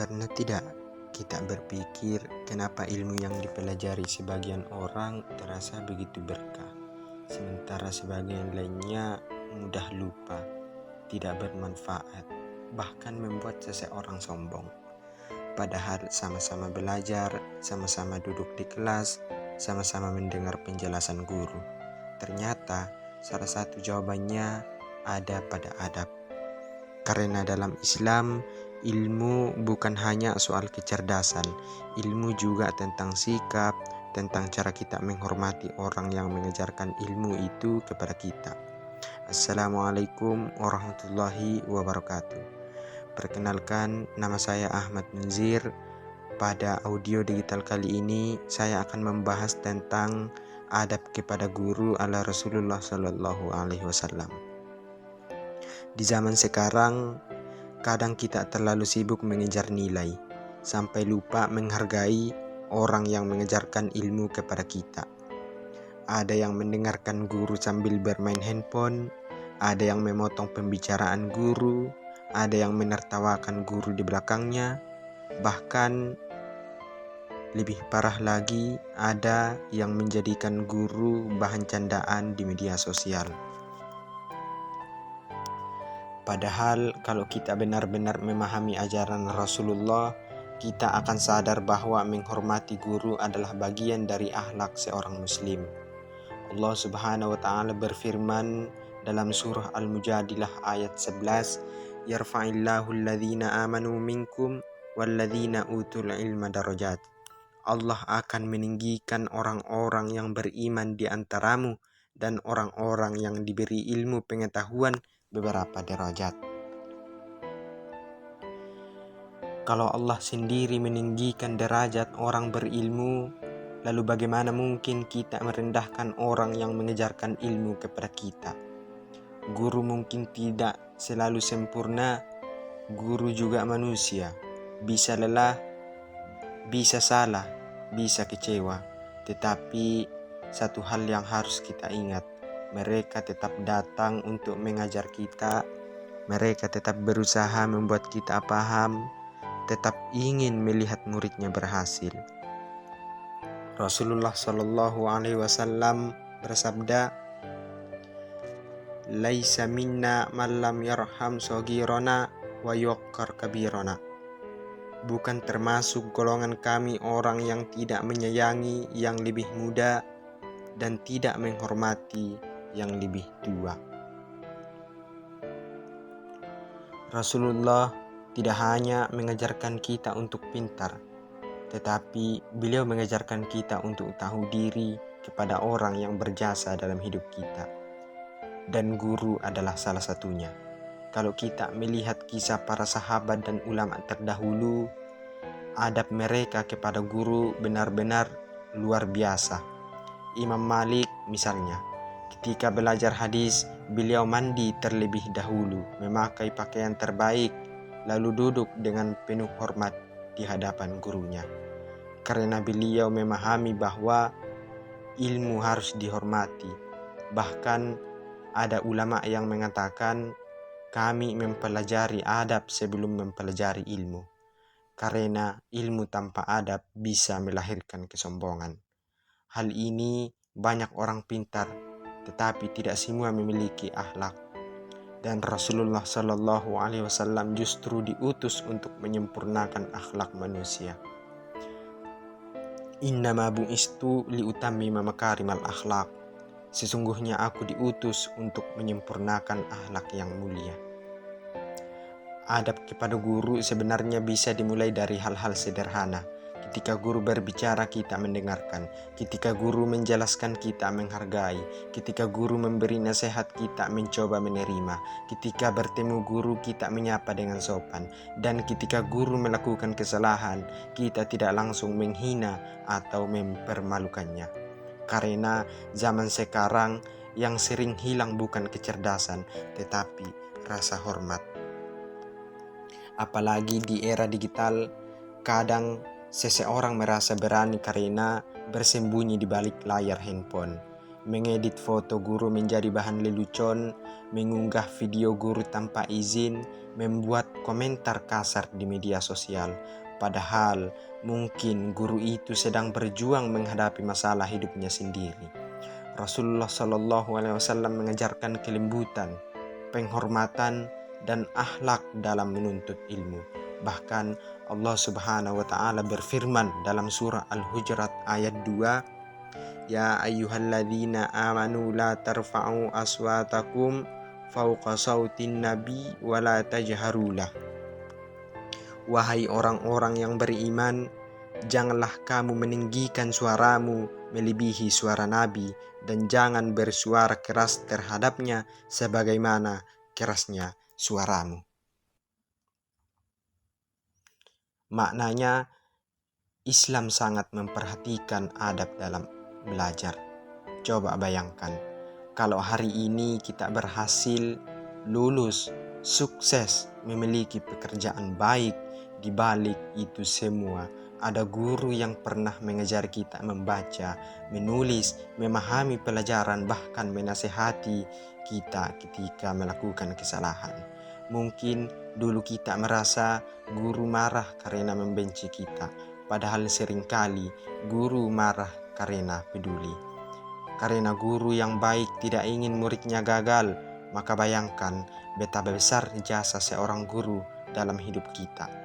Pernah tidak kita berpikir kenapa ilmu yang dipelajari sebagian orang terasa begitu berkah, sementara sebagian lainnya mudah lupa, tidak bermanfaat, bahkan membuat seseorang sombong. Padahal sama-sama belajar, sama-sama duduk di kelas, sama-sama mendengar penjelasan guru. Ternyata salah satu jawabannya ada pada adab. Karena dalam Islam, ilmu bukan hanya soal kecerdasan, ilmu juga tentang sikap, tentang cara kita menghormati orang yang mengajarkan ilmu itu kepada kita. Assalamualaikum warahmatullahi wabarakatuh. Perkenalkan, nama saya Ahmad Munzir. Pada audio digital kali ini, saya akan membahas tentang adab kepada guru ala Rasulullah Sallallahu Alaihi Wasallam. Di zaman sekarang, kadang kita terlalu sibuk mengejar nilai, sampai lupa menghargai orang yang mengajarkan ilmu kepada kita. Ada yang mendengarkan guru sambil bermain handphone, ada yang memotong pembicaraan guru, ada yang menertawakan guru di belakangnya, bahkan lebih parah lagi, ada yang menjadikan guru bahan candaan di media sosial. Padahal kalau kita benar-benar memahami ajaran Rasulullah, kita akan sadar bahwa menghormati guru adalah bagian dari akhlak seorang muslim. Allah Subhanahu wa taala berfirman dalam surah Al-Mujadilah ayat 11, "Yarfa'illahu alladhina amanu minkum walladhina utul ilma darajat." Allah akan meninggikan orang-orang yang beriman di antaramu dan orang-orang yang diberi ilmu pengetahuan beberapa derajat. Kalau Allah sendiri meninggikan derajat orang berilmu, lalu bagaimana mungkin kita merendahkan orang yang mengajarkan ilmu kepada kita? Guru mungkin tidak selalu sempurna, guru juga manusia, bisa lelah, bisa salah, bisa kecewa. Tetapi satu hal yang harus kita ingat, mereka tetap datang untuk mengajar kita, mereka tetap berusaha membuat kita paham, tetap ingin melihat muridnya berhasil. Rasulullah Shallallahu Alaihi Wasallam bersabda, "Laisa minna man lam yarham shagirana wa yuqqar kabirana." Bukan termasuk golongan kami orang yang tidak menyayangi yang lebih muda dan tidak menghormati yang lebih tua. Rasulullah tidak hanya mengajarkan kita untuk pintar, tetapi beliau mengajarkan kita untuk tahu diri kepada orang yang berjasa dalam hidup kita. Dan guru adalah salah satunya. Kalau kita melihat kisah para sahabat dan ulama terdahulu, adab mereka kepada guru benar-benar luar biasa. Imam Malik misalnya, ketika belajar hadis, beliau mandi terlebih dahulu, memakai pakaian terbaik, lalu duduk dengan penuh hormat di hadapan gurunya. Karena beliau memahami bahwa ilmu harus dihormati. Bahkan ada ulama yang mengatakan, kami mempelajari adab sebelum mempelajari ilmu. Karena ilmu tanpa adab bisa melahirkan kesombongan. Hal ini banyak orang pintar, tetapi tidak semua memiliki akhlak. Dan Rasulullah Shallallahu Alaihi Wasallam justru diutus untuk menyempurnakan akhlak manusia. Innama bu'istu liutammima makarimal akhlak. Sesungguhnya aku diutus untuk menyempurnakan akhlak yang mulia. Adab kepada guru sebenarnya bisa dimulai dari hal-hal sederhana. Ketika guru berbicara, kita mendengarkan. Ketika guru menjelaskan, kita menghargai. Ketika guru memberi nasihat, kita mencoba menerima. Ketika bertemu guru, kita menyapa dengan sopan. Dan ketika guru melakukan kesalahan, kita tidak langsung menghina atau mempermalukannya. Karena zaman sekarang yang sering hilang bukan kecerdasan, tetapi rasa hormat. Apalagi di era digital, kadang seseorang merasa berani karena bersembunyi di balik layar handphone. mengedit foto guru menjadi bahan lelucon, mengunggah video guru tanpa izin, membuat komentar kasar di media sosial. Padahal mungkin guru itu sedang berjuang menghadapi masalah hidupnya sendiri. Rasulullah Shallallahu Alaihi Wasallam mengajarkan kelembutan, penghormatan, dan akhlak dalam menuntut ilmu. Bahkan Allah Subhanahu wa Ta'ala berfirman dalam surah Al-Hujurat ayat 2, Ya ayyuhalladzina amanu la tarfa'u aswatakum fauqa sautin nabi wa la tajharulah. Wahai orang-orang yang beriman, janganlah kamu meninggikan suaramu melebihi suara Nabi, dan jangan bersuara keras terhadapnya sebagaimana kerasnya suaramu. Maknanya, Islam sangat memperhatikan adab dalam belajar. Coba bayangkan, kalau hari ini kita berhasil, lulus, sukses, memiliki pekerjaan baik, di balik itu semua ada guru yang pernah mengajar kita membaca, menulis, memahami pelajaran, bahkan menasehati kita ketika melakukan kesalahan. Mungkin dulu kita merasa guru marah karena membenci kita, padahal seringkali guru marah karena peduli. Karena guru yang baik tidak ingin muridnya gagal, maka bayangkan betapa besar jasa seorang guru dalam hidup kita.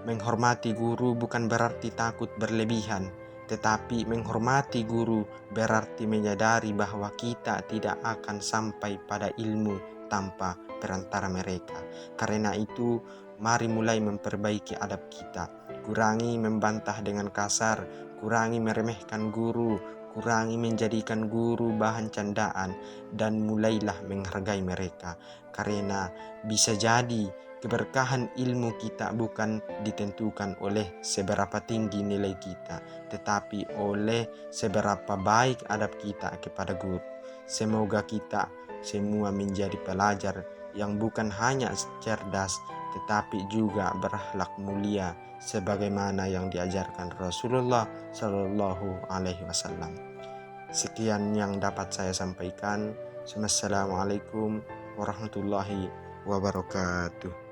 Menghormati guru bukan berarti takut berlebihan, tetapi menghormati guru berarti menyadari bahwa kita tidak akan sampai pada ilmu tanpa perantara mereka. Karena itu, mari mulai memperbaiki adab kita. Kurangi membantah dengan kasar, kurangi meremehkan guru, kurangi menjadikan guru bahan candaan, dan mulailah menghargai mereka. Karena bisa jadi keberkahan ilmu kita bukan ditentukan oleh seberapa tinggi nilai kita, tetapi oleh seberapa baik adab kita kepada guru. Semoga kita semua menjadi pelajar yang bukan hanya cerdas, tetapi juga berakhlak mulia sebagaimana yang diajarkan Rasulullah Shallallahu Alaihi Wasallam. Sekian yang dapat saya sampaikan. Wassalamualaikum warahmatullahi wabarakatuh.